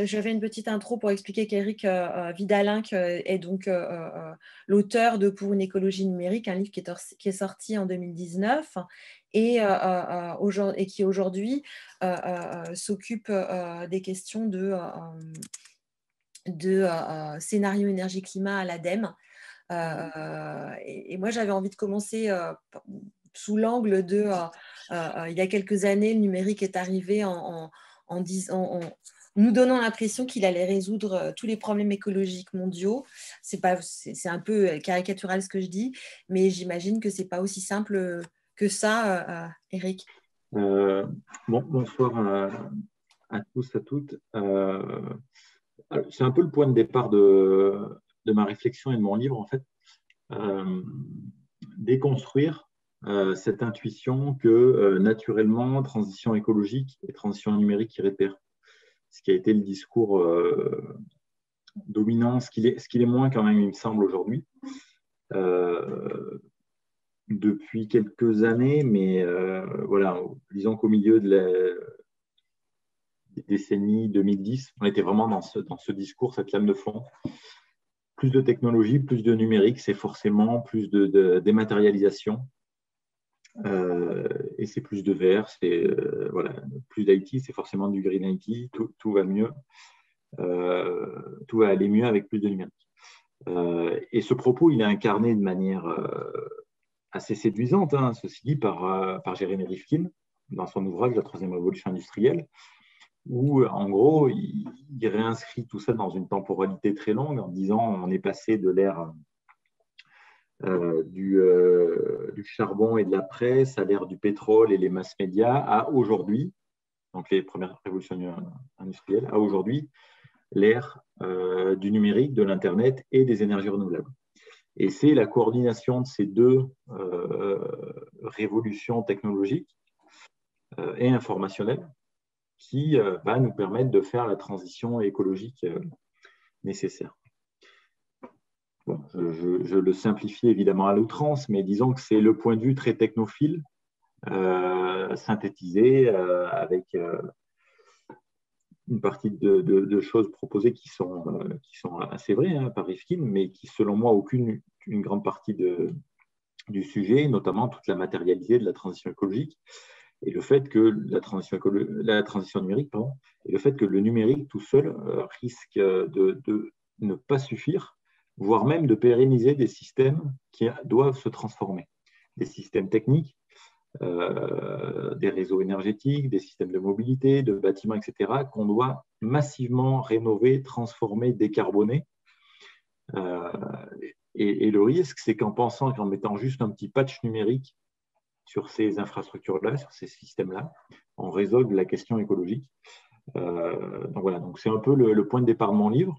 J'avais une petite intro pour expliquer qu'Éric Vidalinck est donc l'auteur de Pour une écologie numérique, un livre qui est sorti en 2019 et qui aujourd'hui s'occupe des questions de scénario énergie-climat à l'ADEME. Et moi, j'avais envie de commencer sous l'angle de il y a quelques années, le numérique est arrivé en nous donnant l'impression qu'il allait résoudre tous les problèmes écologiques mondiaux. C'est un peu caricatural ce que je dis, mais j'imagine que ce n'est pas aussi simple que ça, Éric. Bonsoir à tous, à toutes. C'est un peu le point de départ de ma réflexion et de mon livre, en fait. Déconstruire cette intuition que naturellement, transition écologique et transition numérique y repèrent. Ce qui a été le discours dominant, ce qu'il est moins quand même, il me semble, aujourd'hui. Depuis quelques années, mais voilà, disons qu'au milieu des décennies 2010, on était vraiment dans ce discours, cette lame de fond. Plus de technologie, plus de numérique, c'est forcément plus de dématérialisation. Et c'est plus de vert, c'est voilà, plus d'IT, c'est forcément du green IT, tout va mieux. Tout va aller mieux avec plus de numérique. Et ce propos, il est incarné de manière assez séduisante, hein, ceci dit, par Jeremy Rifkin, dans son ouvrage La troisième révolution industrielle, où, en gros, il réinscrit tout ça dans une temporalité très longue en disant on est passé de l'ère du charbon et de la presse à l'ère du pétrole et les masses médias à aujourd'hui, donc les premières révolutions industrielles, à aujourd'hui, l'ère du numérique, de l'Internet et des énergies renouvelables. Et c'est la coordination de ces deux révolutions technologiques et informationnelles qui va nous permettre de faire la transition écologique nécessaire. Bon, je le simplifie évidemment à l'outrance, mais disons que c'est le point de vue très technophile, synthétisé avec une partie de choses proposées qui sont assez vraies hein, par Rifkin, mais qui, selon moi, occupent une grande partie du sujet, notamment toute la matérialisée de la transition écologique et le fait que la transition numérique, pardon, et le fait que le numérique tout seul risque de ne pas suffire, voire même de pérenniser des systèmes qui doivent se transformer, des systèmes techniques, des réseaux énergétiques, des systèmes de mobilité, de bâtiments, etc., qu'on doit massivement rénover, transformer, décarboner. Et le risque, c'est qu'en pensant qu'en mettant juste un petit patch numérique sur ces infrastructures-là, sur ces systèmes-là, on résolve la question écologique. Donc voilà, donc c'est un peu le point de départ de mon livre.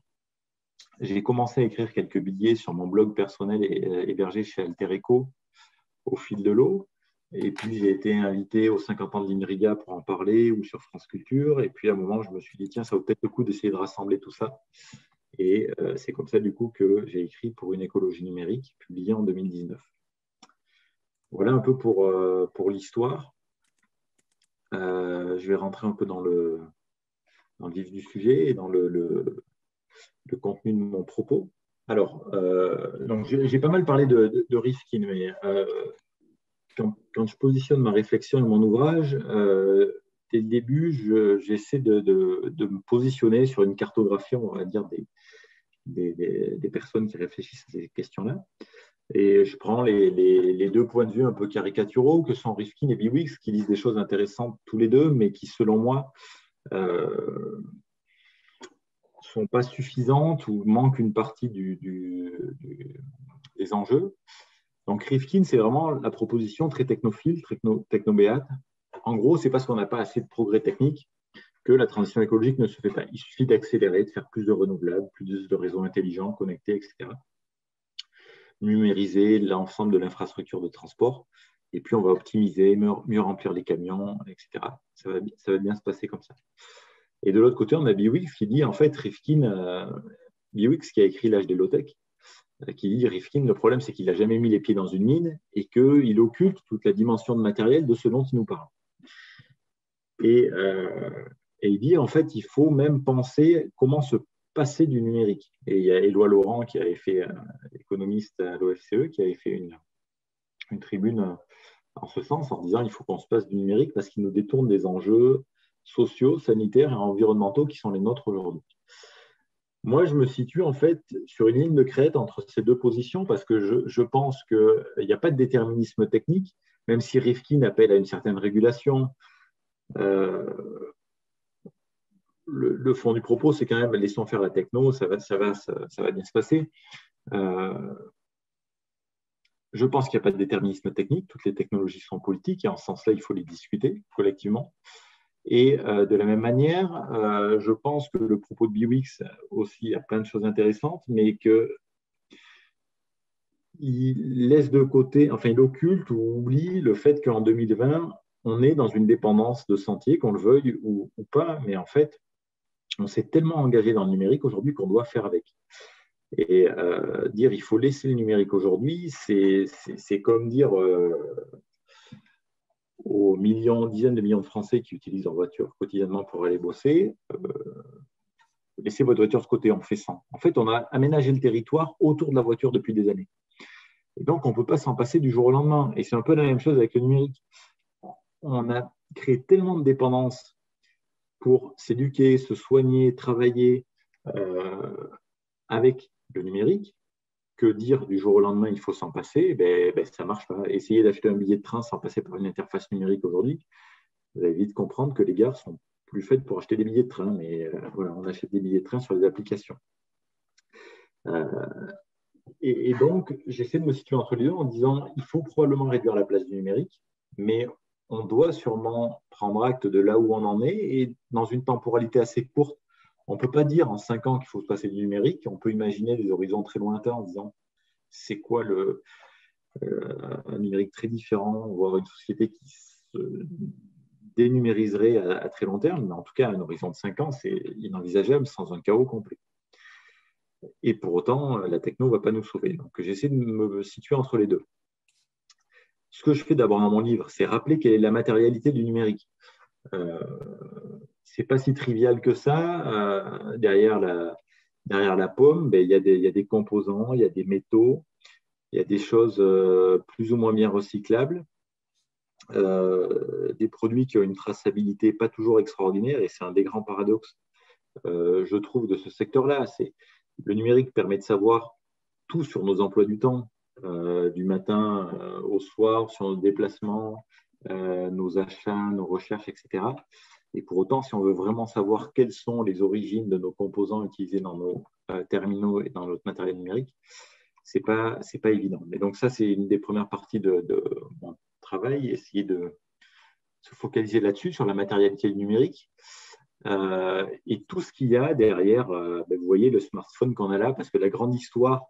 J'ai commencé à écrire quelques billets sur mon blog personnel hébergé chez Alter Eco au fil de l'eau. Et puis, j'ai été invité aux 50 ans de l'INRIA pour en parler ou sur France Culture. Et puis, à un moment, je me suis dit, tiens, ça vaut peut-être le coup d'essayer de rassembler tout ça. Et c'est comme ça, du coup, que j'ai écrit Pour une écologie numérique, publié en 2019. Voilà un peu pour l'histoire. Je vais rentrer un peu dans le vif du sujet et dans le contenu de mon propos. Alors, donc j'ai pas mal parlé de Rifkin, mais quand je positionne ma réflexion et mon ouvrage, dès le début, j'essaie de me positionner sur une cartographie, on va dire, des personnes qui réfléchissent à ces questions-là. Et je prends les deux points de vue un peu caricaturaux que sont Rifkin et Biwix, qui disent des choses intéressantes tous les deux, mais qui, selon moi, ne sont pas suffisantes ou manquent une partie des enjeux. Donc, Rifkin, c'est vraiment la proposition très technophile, technobéate. En gros, c'est parce qu'on n'a pas assez de progrès technique que la transition écologique ne se fait pas. Il suffit d'accélérer, de faire plus de renouvelables, plus de réseaux intelligents, connectés, etc. Numériser l'ensemble de l'infrastructure de transport. Et puis, on va optimiser, mieux remplir les camions, etc. Ça va bien se passer comme ça. Et de l'autre côté, on a Biwix qui dit, en fait, Rifkin, Biwix qui a écrit L'âge des low-tech, qui dit Rifkin, le problème, c'est qu'il n'a jamais mis les pieds dans une mine et qu'il occulte toute la dimension de matériel de ce dont il nous parle. Et Et il dit, en fait, il faut même penser comment se passer du numérique. Et il y a Éloi Laurent, qui avait fait, économiste à l'OFCE, qui avait fait une tribune en ce sens, en disant il faut qu'on se passe du numérique parce qu'il nous détourne des enjeux sociaux, sanitaires et environnementaux qui sont les nôtres aujourd'hui. Moi, je me situe en fait sur une ligne de crête entre ces deux positions parce que je pense qu'il n'y a pas de déterminisme technique, même si Rifkin appelle à une certaine régulation. Le fond du propos, c'est quand même laissons faire la techno, ça va bien se passer. Je pense qu'il n'y a pas de déterminisme technique, toutes les technologies sont politiques et en ce sens-là, il faut les discuter collectivement. Et de la même manière, je pense que le propos de Biwix aussi a plein de choses intéressantes, mais qu'il laisse de côté, enfin il occulte ou oublie le fait qu'en 2020, on est dans une dépendance de Sentier, qu'on le veuille ou pas, mais en fait, on s'est tellement engagé dans le numérique aujourd'hui qu'on doit faire avec. Et dire il faut laisser le numérique aujourd'hui, c'est comme dire aux dizaines de millions de Français qui utilisent leur voiture quotidiennement pour aller bosser, laissez votre voiture de côté, on fait sans. En fait, on a aménagé le territoire autour de la voiture depuis des années. Et donc, on ne peut pas s'en passer du jour au lendemain. Et c'est un peu la même chose avec le numérique. On a créé tellement de dépendance pour s'éduquer, se soigner, travailler avec le numérique que dire du jour au lendemain il faut s'en passer, ça ne marche pas. Essayez d'acheter un billet de train sans passer par une interface numérique aujourd'hui, vous allez vite comprendre que les gares sont plus faites pour acheter des billets de train, mais voilà, on achète des billets de train sur les applications. Et donc, j'essaie de me situer entre les deux en disant il faut probablement réduire la place du numérique, mais on doit sûrement prendre acte de là où on en est et dans une temporalité assez courte. On ne peut pas dire en 5 ans qu'il faut se passer du numérique. On peut imaginer des horizons très lointains en disant c'est quoi un numérique très différent, voire une société qui se dénumériserait à très long terme. Mais en tout cas, à un horizon de 5 ans, c'est inenvisageable sans un chaos complet. Et pour autant, la techno ne va pas nous sauver. Donc, j'essaie de me situer entre les deux. Ce que je fais d'abord dans mon livre, c'est rappeler quelle est la matérialité du numérique. C'est pas si trivial que ça. Derrière la pomme, il y a des composants, il y a des métaux, il y a des choses plus ou moins bien recyclables, des produits qui ont une traçabilité pas toujours extraordinaire, et c'est un des grands paradoxes, je trouve, de ce secteur-là. Le numérique permet de savoir tout sur nos emplois du temps, du matin au soir, sur nos déplacements, nos achats, nos recherches, etc. Et pour autant, si on veut vraiment savoir quelles sont les origines de nos composants utilisés dans nos terminaux et dans notre matériel numérique, c'est pas évident. Mais donc ça, c'est une des premières parties de mon travail, essayer de se focaliser là-dessus, sur la matérialité du numérique. Et tout ce qu'il y a derrière, vous voyez le smartphone qu'on a là, parce que la grande histoire,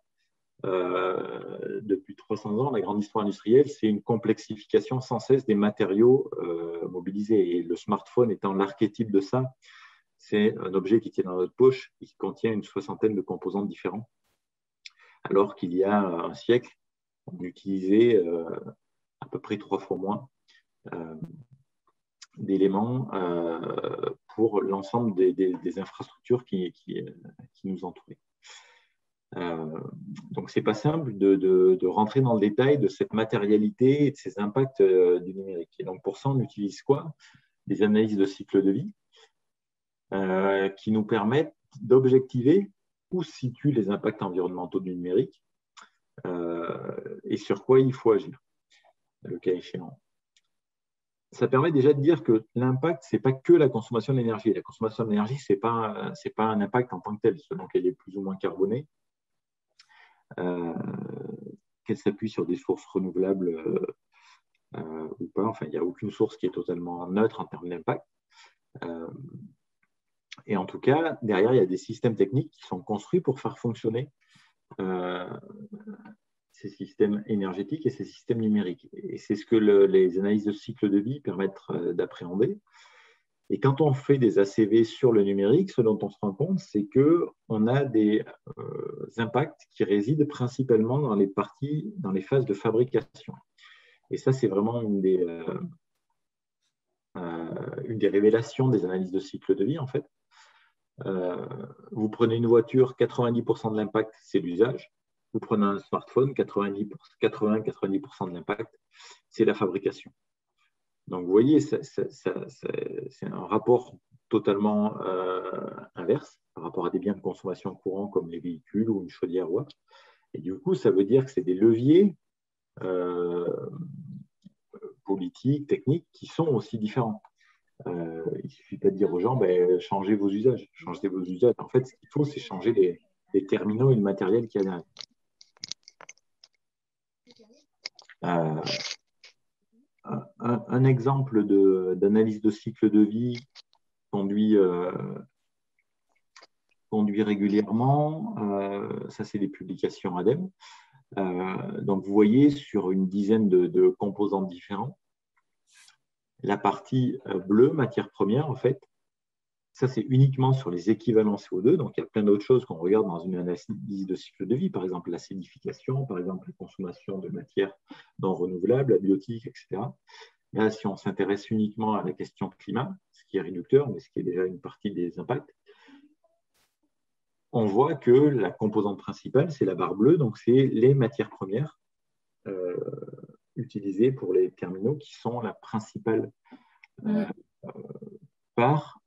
depuis 300 ans, la grande histoire industrielle, c'est une complexification sans cesse des matériaux mobilisés. Et le smartphone étant l'archétype de ça, c'est un objet qui tient dans notre poche et qui contient une soixantaine de composants différents. Alors qu'il y a un siècle, on utilisait à peu près 3 fois moins d'éléments pour l'ensemble des infrastructures qui nous entouraient. Donc, ce n'est pas simple de rentrer dans le détail de cette matérialité et de ces impacts du numérique. Et donc, pour ça, on utilise quoi? Des analyses de cycle de vie qui nous permettent d'objectiver où se situent les impacts environnementaux du numérique et sur quoi il faut agir, le cas échéant. Ça permet déjà de dire que l'impact, ce n'est pas que la consommation d'énergie. La consommation d'énergie, ce n'est pas un impact en tant que tel, selon qu'elle est plus ou moins carbonée, qu'elle s'appuie sur des sources renouvelables ou pas. Enfin, il n'y a aucune source qui est totalement neutre en termes d'impact. Et en tout cas, derrière, il y a des systèmes techniques qui sont construits pour faire fonctionner ces systèmes énergétiques et ces systèmes numériques. Et c'est ce que les analyses de cycle de vie permettent d'appréhender. Et quand on fait des ACV sur le numérique, ce dont on se rend compte, c'est qu'on a des impacts qui résident principalement dans les phases de fabrication. Et ça, c'est vraiment une des une des révélations des analyses de cycle de vie, en fait. Vous prenez une voiture, 90% de l'impact, c'est l'usage. Vous prenez un smartphone, 80-90% de l'impact, c'est la fabrication. Donc, vous voyez, c'est un rapport totalement inverse par rapport à des biens de consommation courants comme les véhicules ou une chaudière ou autre. Et du coup, ça veut dire que c'est des leviers politiques, techniques, qui sont aussi différents. Il ne suffit pas de dire aux gens, ben, changez vos usages. Changez vos usages. En fait, ce qu'il faut, c'est changer les terminaux et le matériel qu'il y a derrière. Un exemple d'analyse de cycle de vie conduit régulièrement, ça c'est des publications ADEME. Donc vous voyez sur une dizaine de composants différents, la partie bleue, matière première, en fait, ça c'est uniquement sur les équivalents CO2, donc il y a plein d'autres choses qu'on regarde dans une analyse de cycle de vie, par exemple l'acidification, par exemple la consommation de matières non renouvelables, la biotique, etc. Là, si on s'intéresse uniquement à la question climat, ce qui est réducteur, mais ce qui est déjà une partie des impacts, on voit que la composante principale, c'est la barre bleue, donc c'est les matières premières utilisées pour les terminaux qui sont la principale part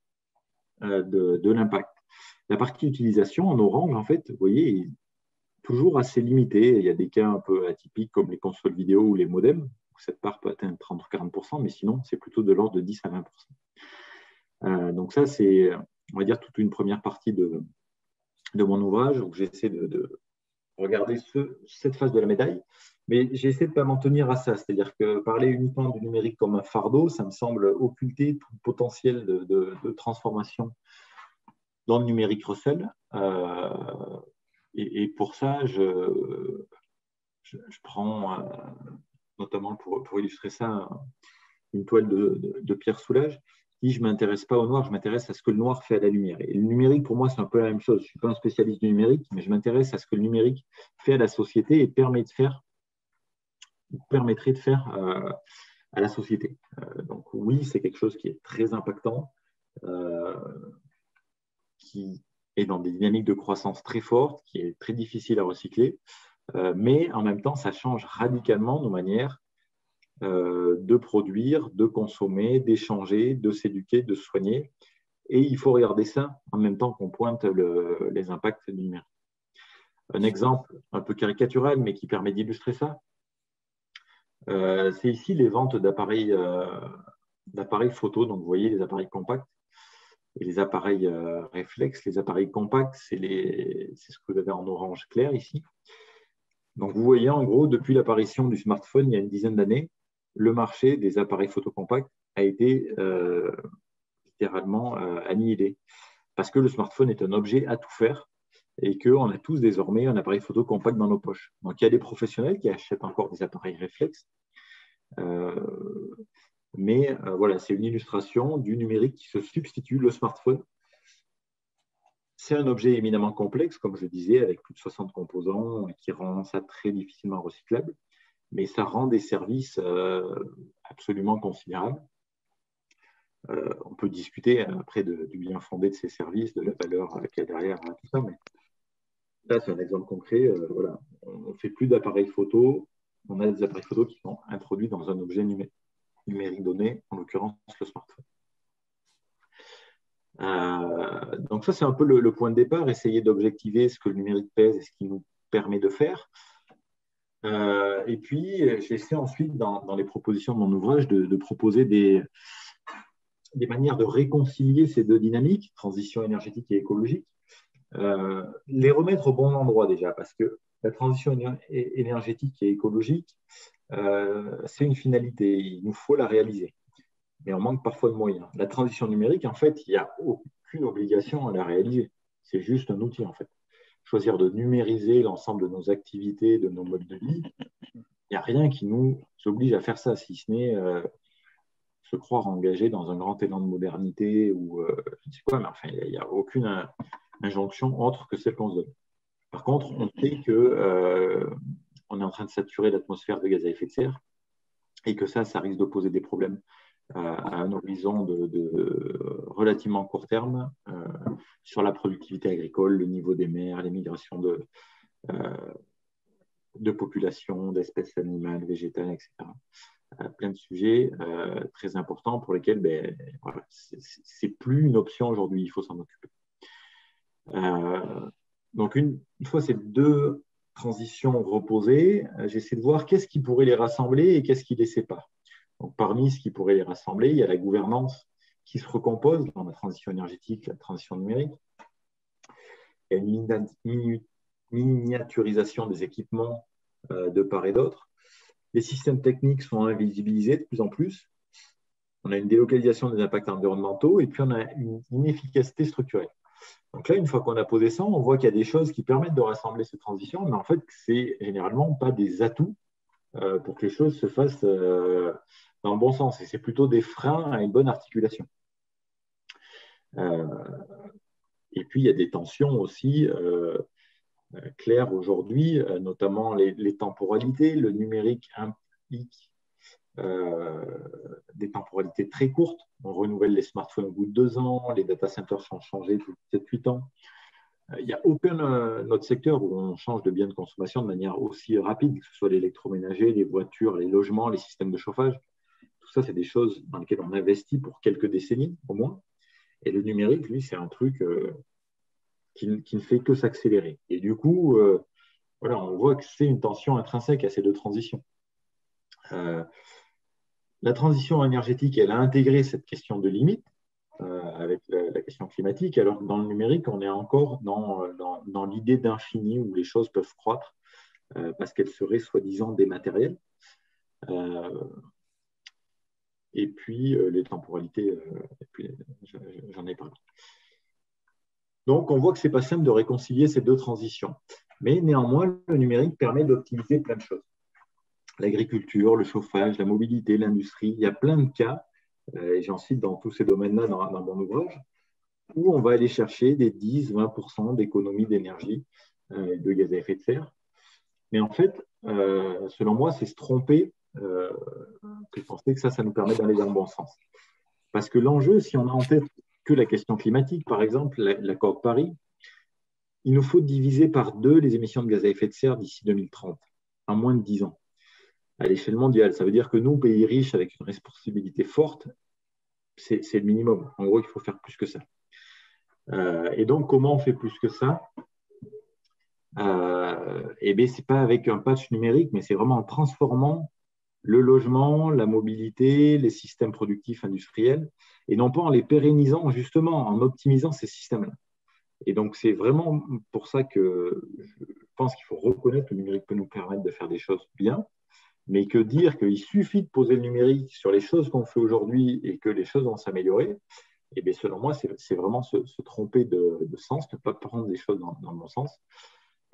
de l'impact. La partie utilisation en orange, en fait, vous voyez, est toujours assez limitée. Il y a des cas un peu atypiques comme les consoles vidéo ou les modems, où cette part peut atteindre 30 ou 40%, mais sinon, c'est plutôt de l'ordre de 10 à 20%. Donc ça, c'est, on va dire, toute une première partie de mon ouvrage, où j'essaie de regarder cette face de la médaille, mais j'essaie de ne pas m'en tenir à ça. C'est-à-dire que parler uniquement du numérique comme un fardeau, ça me semble occulter tout le potentiel de transformation dans le numérique recèle. Et pour ça, je prends, notamment pour illustrer ça, une toile de Pierre Soulages, qui je ne m'intéresse pas au noir, je m'intéresse à ce que le noir fait à la lumière. Et le numérique, pour moi, c'est un peu la même chose. Je ne suis pas un spécialiste du numérique, mais je m'intéresse à ce que le numérique fait à la société et permettrait de faire à la société. Donc oui, c'est quelque chose qui est très impactant, qui est dans des dynamiques de croissance très fortes, qui est très difficile à recycler, mais en même temps, ça change radicalement nos manières de produire, de consommer, d'échanger, de s'éduquer, de se soigner. Et il faut regarder ça en même temps qu'on pointe les impacts numériques. Un exemple un peu caricatural, mais qui permet d'illustrer ça, c'est ici les ventes d'appareils photo. Donc, vous voyez les appareils compacts et les appareils réflexes. Les appareils compacts, c'est ce que vous avez en orange clair ici. Donc, vous voyez, en gros, depuis l'apparition du smartphone, il y a une dizaine d'années, le marché des appareils photo compacts a été littéralement annihilé. Parce que le smartphone est un objet à tout faire et qu'on a tous désormais un appareil photo compact dans nos poches. Donc, il y a des professionnels qui achètent encore des appareils réflexes. Mais voilà, c'est une illustration du numérique qui se substitue. Le smartphone, c'est un objet éminemment complexe, comme je disais, avec plus de 60 composants, qui rend ça très difficilement recyclable, mais ça rend des services absolument considérables. On peut discuter après du bien fondé de ces services, de la valeur qu'il y a derrière tout ça, mais là, c'est un exemple concret. Voilà. On ne fait plus d'appareils photo, on a des appareils photo qui sont introduits dans un objet numérique donné, en l'occurrence le smartphone. Donc ça, c'est un peu le point de départ, essayer d'objectiver ce que le numérique pèse et ce qu'il nous permet de faire. Et puis, j'essaie ensuite, dans les propositions de mon ouvrage, de proposer des manières de réconcilier ces deux dynamiques, transition énergétique et écologique, les remettre au bon endroit déjà, parce que la transition énergétique et écologique, c'est une finalité, il nous faut la réaliser. Mais on manque parfois de moyens. La transition numérique, en fait, il n'y a aucune obligation à la réaliser. C'est juste un outil, en fait. Choisir de numériser l'ensemble de nos activités, de nos modes de vie, il n'y a rien qui nous oblige à faire ça, si ce n'est se croire engagé dans un grand élan de modernité ou je ne sais quoi, mais enfin, il n'y a aucune injonction autre que celle qu'on se donne. Par contre, on sait qu'on est en train de saturer l'atmosphère de gaz à effet de serre et que ça risque de poser des problèmes à un horizon de relativement court terme sur la productivité agricole, le niveau des mers, les migrations de population, d'espèces animales, végétales, etc. Plein de sujets très importants pour lesquels voilà, c'est plus une option aujourd'hui, il faut s'en occuper. Donc, une fois ces deux transitions reposées, j'essaie de voir qu'est-ce qui pourrait les rassembler et qu'est-ce qui les sépare. Donc, parmi ce qui pourrait les rassembler, il y a la gouvernance qui se recompose dans la transition énergétique, la transition numérique. Il y a une miniaturisation des équipements de part et d'autre. Les systèmes techniques sont invisibilisés de plus en plus. On a une délocalisation des impacts environnementaux et puis on a une inefficacité structurelle. Donc là, une fois qu'on a posé ça, on voit qu'il y a des choses qui permettent de rassembler ces transitions, mais en fait, c'est généralement pas des atouts pour que les choses se fassent dans le bon sens. Et c'est plutôt des freins à une bonne articulation. Et puis, il y a des tensions aussi claires aujourd'hui, notamment les temporalités. Le numérique implique des temporalités très courtes. On renouvelle les smartphones au bout de 2 ans, les data centers sont changés tous les 7-8 ans. Il n'y a aucun autre secteur où on change de biens de consommation de manière aussi rapide, que ce soit l'électroménager, les voitures, les logements, les systèmes de chauffage. Tout ça, c'est des choses dans lesquelles on investit pour quelques décennies au moins. Et le numérique, lui, c'est un truc qui ne fait que s'accélérer. Et du coup, voilà, on voit que c'est une tension intrinsèque à ces deux transitions. La transition énergétique, elle a intégré cette question de limite avec la question climatique, alors que dans le numérique, on est encore dans l'idée d'infini où les choses peuvent croître parce qu'elles seraient soi-disant dématérielles. Et puis, les temporalités, j'en ai parlé. Donc, on voit que ce n'est pas simple de réconcilier ces deux transitions. Mais néanmoins, le numérique permet d'optimiser plein de choses. L'agriculture, le chauffage, la mobilité, l'industrie, il y a plein de cas, et j'en cite dans tous ces domaines-là dans mon ouvrage, où on va aller chercher des 10-20% d'économie d'énergie de gaz à effet de serre. Mais en fait, selon moi, c'est se tromper que de penser que ça nous permet d'aller dans le bon sens. Parce que l'enjeu, si on a en tête que la question climatique, par exemple, l'accord de Paris, il nous faut diviser par 2 les émissions de gaz à effet de serre d'ici 2030, en moins de 10 ans, à l'échelle mondiale. Ça veut dire que nous, pays riches, avec une responsabilité forte, c'est le minimum. En gros, il faut faire plus que ça. Et donc, comment on fait plus que ça Eh bien, ce n'est pas avec un patch numérique, mais c'est vraiment en transformant le logement, la mobilité, les systèmes productifs industriels, et non pas en les pérennisant, justement, en optimisant ces systèmes-là. Et donc, c'est vraiment pour ça que je pense qu'il faut reconnaître que le numérique peut nous permettre de faire des choses bien, mais que dire qu'il suffit de poser le numérique sur les choses qu'on fait aujourd'hui et que les choses vont s'améliorer, et bien, selon moi, c'est vraiment se tromper de sens, ne pas prendre des choses dans le bon sens,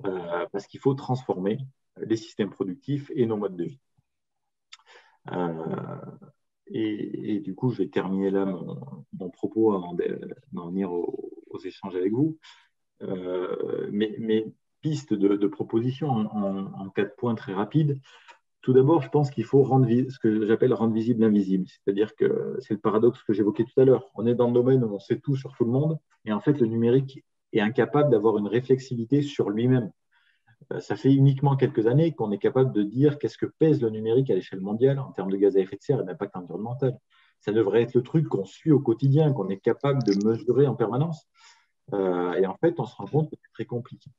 parce qu'il faut transformer les systèmes productifs et nos modes de vie. Et du coup, je vais terminer là mon propos avant d'en venir aux échanges avec vous. Mes pistes de propositions en 4 points très rapides. Tout d'abord, je pense qu'il faut ce que j'appelle rendre visible l'invisible. C'est-à-dire que c'est le paradoxe que j'évoquais tout à l'heure. On est dans le domaine où on sait tout sur tout le monde, et en fait, le numérique est incapable d'avoir une réflexivité sur lui-même. Ça fait uniquement quelques années qu'on est capable de dire qu'est-ce que pèse le numérique à l'échelle mondiale en termes de gaz à effet de serre et d'impact environnemental. Ça devrait être le truc qu'on suit au quotidien, qu'on est capable de mesurer en permanence. Et en fait, on se rend compte que c'est très compliqué.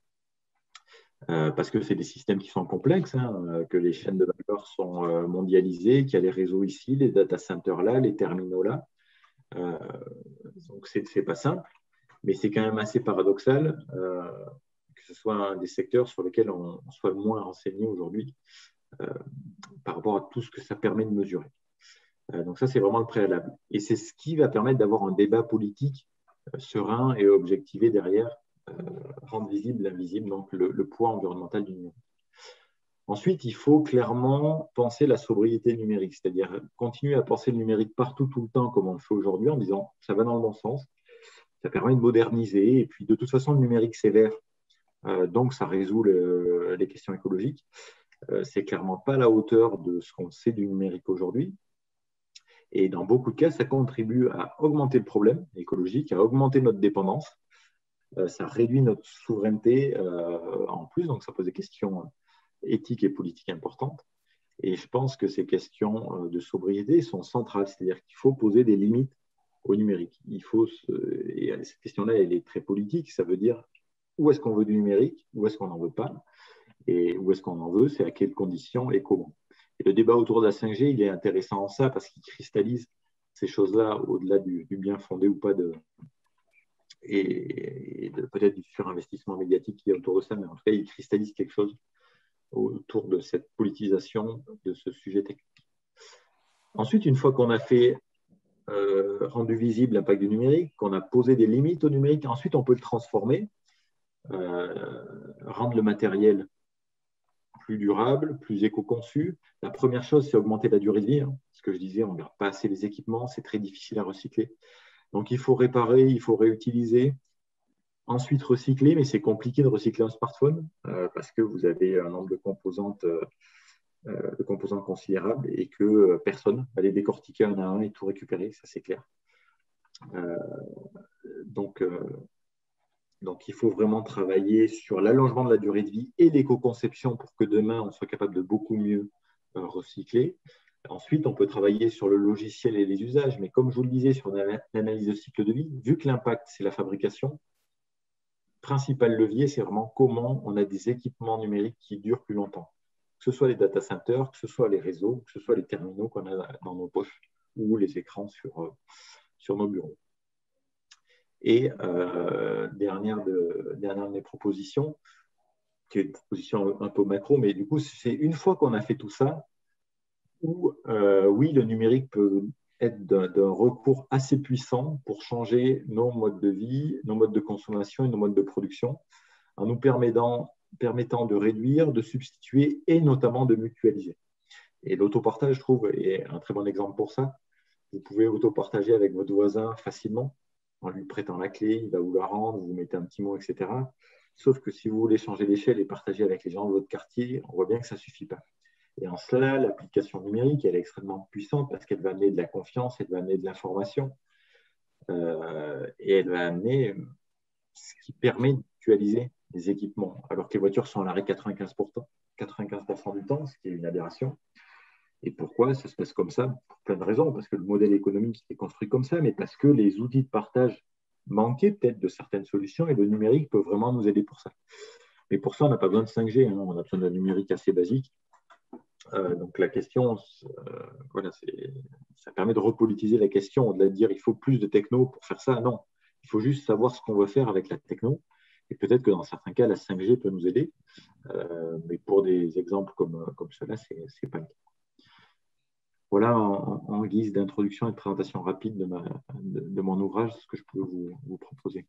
Parce que c'est des systèmes qui sont complexes, que les chaînes de valeur sont mondialisées, qu'il y a les réseaux ici, les data centers là, les terminaux là. Donc, c'est pas simple, mais c'est quand même assez paradoxal que ce soit un des secteurs sur lesquels on soit le moins renseigné aujourd'hui par rapport à tout ce que ça permet de mesurer. Donc ça, c'est vraiment le préalable. Et c'est ce qui va permettre d'avoir un débat politique serein et objectivé derrière, rendre visible l'invisible, donc le poids environnemental du numérique. Ensuite, il faut clairement penser la sobriété numérique, c'est-à-dire continuer à penser le numérique partout, tout le temps, comme on le fait aujourd'hui, en disant ça va dans le bon sens, ça permet de moderniser, et puis de toute façon, le numérique, c'est vert. Donc, ça résout les questions écologiques. C'est clairement pas à la hauteur de ce qu'on sait du numérique aujourd'hui. Et dans beaucoup de cas, ça contribue à augmenter le problème écologique, à augmenter notre dépendance. Ça réduit notre souveraineté en plus, donc ça pose des questions éthiques et politiques importantes. Et je pense que ces questions de sobriété sont centrales, c'est-à-dire qu'il faut poser des limites au numérique. Et cette question-là, elle est très politique, ça veut dire où est-ce qu'on veut du numérique, où est-ce qu'on n'en veut pas, et où est-ce qu'on en veut, c'est à quelles conditions et comment. Et le débat autour de la 5G, il est intéressant en ça parce qu'il cristallise ces choses-là au-delà du bien fondé ou pas et peut-être du surinvestissement médiatique qu'il y a autour de ça, mais en tout cas, il cristallise quelque chose autour de cette politisation de ce sujet technique. Ensuite, une fois qu'on a fait rendu visible l'impact du numérique, qu'on a posé des limites au numérique, ensuite on peut le transformer, rendre le matériel plus durable, plus éco-conçu. La première chose, c'est augmenter la durée de vie. Ce que je disais, on ne garde pas assez les équipements, c'est très difficile à recycler. Donc, il faut réparer, il faut réutiliser. Ensuite, recycler, mais c'est compliqué de recycler un smartphone parce que vous avez un nombre de composantes considérable et que personne va les décortiquer un à un et tout récupérer, ça c'est clair. Donc, il faut vraiment travailler sur l'allongement de la durée de vie et l'éco-conception pour que demain, on soit capable de beaucoup mieux recycler. Ensuite, on peut travailler sur le logiciel et les usages, mais comme je vous le disais sur l'analyse de cycle de vie, vu que l'impact, c'est la fabrication, le principal levier, c'est vraiment comment on a des équipements numériques qui durent plus longtemps. Que ce soit les data centers, que ce soit les réseaux, que ce soit les terminaux qu'on a dans nos poches ou les écrans sur nos bureaux. Et dernière de mes propositions, qui est une proposition un peu macro, mais du coup, c'est une fois qu'on a fait tout ça, où oui, le numérique peut être d'un recours assez puissant pour changer nos modes de vie, nos modes de consommation et nos modes de production, en nous permettant de réduire, de substituer et notamment de mutualiser. Et l'autopartage, je trouve, est un très bon exemple pour ça. Vous pouvez autopartager avec votre voisin facilement, en lui prêtant la clé, il va vous la rendre, vous mettez un petit mot, etc. Sauf que si vous voulez changer l'échelle et partager avec les gens de votre quartier, on voit bien que ça ne suffit pas. Et en cela, l'application numérique, elle est extrêmement puissante parce qu'elle va amener de la confiance, elle va amener de l'information et elle va amener ce qui permet de mutualiser les équipements, alors que les voitures sont à l'arrêt 95% du temps, ce qui est une aberration. Et pourquoi ça se passe comme ça? Pour plein de raisons, parce que le modèle économique est construit comme ça, mais parce que les outils de partage manquaient peut-être de certaines solutions et le numérique peut vraiment nous aider pour ça. Mais pour ça, on n'a pas besoin de 5G, on a besoin d'un numérique assez basique. Donc la question, voilà, ça permet de repolitiser la question, au-delà de dire il faut plus de techno pour faire ça. Non, il faut juste savoir ce qu'on veut faire avec la techno. Et peut-être que dans certains cas, la 5G peut nous aider. Mais pour des exemples comme cela, ce n'est pas le cas. Voilà, en guise d'introduction et de présentation rapide de mon ouvrage, ce que je peux vous proposer.